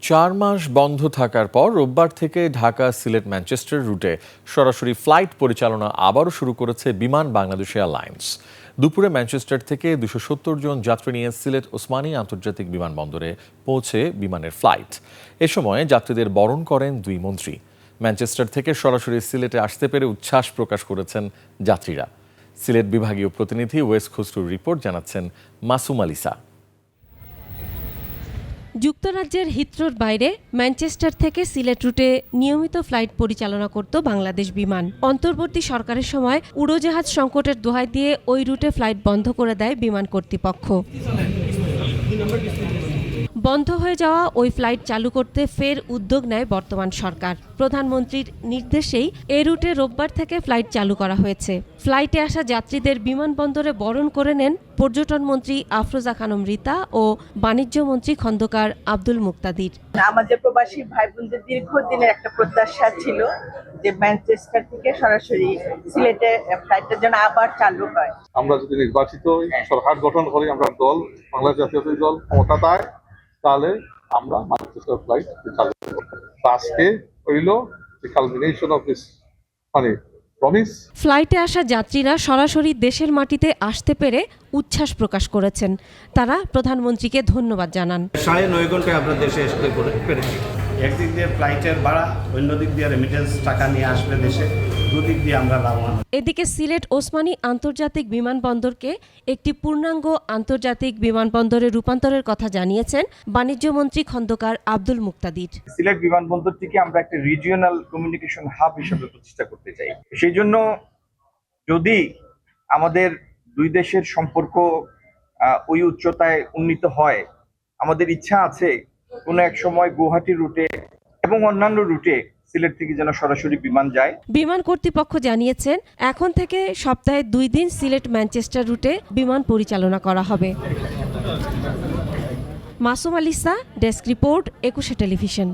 4 মাস বন্ধ থাকার পর রোববার থেকে ঢাকা সিলেট ম্যানচেস্টার রুটে সরাসরি ফ্লাইট পরিচালনা আবারও শুরু করেছে বিমান বাংলাদেশ এয়ারলাইন্স। দুপুরে ম্যানচেস্টার থেকে 270 জন যাত্রী নিয়ে সিলেট ওসমানী আন্তর্জাতিক বিমানবন্দরে পৌঁছে বিমানের ফ্লাইট। এ সময় যাত্রীদের বরণ করেন দুই মন্ত্রী। ম্যানচেস্টার থেকে সরাসরি সিলেটে আসতে পেরে উচ্ছ্বাস প্রকাশ করেছেন যাত্রীরা। সিলেট বিভাগীয় প্রতিনিধি ওয়েস খসরুর রিপোর্ট জানাচ্ছেন মাসুম আলিসা। যুক্তরাজ্যের হিথ্রোর বাইরে ম্যানচেস্টার থেকে সিলেট রুটে নিয়মিত ফ্লাইট পরিচালনা করত বাংলাদেশ বিমান। অন্তর্বর্তী সরকারের সময় উড়োজাহাজ সংকটের দোহাই দিয়ে ওই রুটে ফ্লাইট বন্ধ করে দেয় বিমান কর্তৃপক্ষ। বন্ধ হয়ে যাওয়া ওই ফ্লাইট চালু করতে ফের উদ্যোগ নেয় বর্তমান সরকার। প্রধানমন্ত্রীর নির্দেশেই এ রুটে রোববার থেকে ফ্লাইট চালু করা হয়েছে। ফ্লাইটে আসা যাত্রীদের বিমানবন্দরে বরণ করে নেন পর্যটন মন্ত্রী আফরোজা খানম রিতা ও বাণিজ্য মন্ত্রী খন্দকার আব্দুল মুক্তাদির। আমাদের প্রবাসী ভাই বোনদের দীর্ঘদিনের একটা প্রত্যাশা ছিল যে ম্যানচেস্টার থেকে সরাসরি সিলেটে ফ্লাইটটা যেন আবার চালু হয়। আমরা যদি নির্বাচিত হই, সরকার গঠন করি, আমরা দল বাংলাদেশ জাতীয়তাবাদী দল ক্ষমতা পায়, তাহলে আমরা ম্যানচেস্টার ফ্লাইট চালু করব। আজকে হইল দি কালমিনেশন অফ দিস প্রমিস। ফ্লাইটে আসা যাত্রীরা সরাসরি দেশের মাটিতে আসতে পেরে উচ্ছ্বাস প্রকাশ করেছেন। তারা প্রধানমন্ত্রীকে ধন্যবাদ জানান। 9.5 ঘন্টায় আমরা দেশে আসতে পেরেছি। একদিক দিয়ে ফ্লাইটের ভাড়া, অন্য দিক দিয়ে রেমিটেন্স টাকা নিয়ে আসবে দেশে, দুদিক দিয়ে আমরা লাভবান। এদিকে সিলেট ওসমানী আন্তর্জাতিক বিমানবন্দরকে একটি পূর্ণাঙ্গ আন্তর্জাতিক বিমানবন্দরে রূপান্তরের কথা জানিয়েছেন বাণিজ্য মন্ত্রী খন্দকার আব্দুল মুক্তাদির। সিলেট বিমানবন্দরটিকে আমরা একটা রিজিওনাল কমিউনিকেশন হাব হিসেবে প্রতিষ্ঠা করতে চাই। সেই জন্য যদি আমাদের দুই দেশের সম্পর্ক ওই উচ্চতায় উন্নীত হয়, আমাদের ইচ্ছা আছে কোনো এক সময় গুয়াহাটি রুটে এবং অন্যান্য রুটে সিলেট থেকে যেন সরাসরি বিমান যায়। বিমান কর্তৃপক্ষ জানিয়েছেন এখন থেকে সপ্তাহে 2 দিন সিলেট ম্যানচেস্টার রুটে বিমান পরিচালনা করা হবে। Masum আলিসা, desk report, 21 television.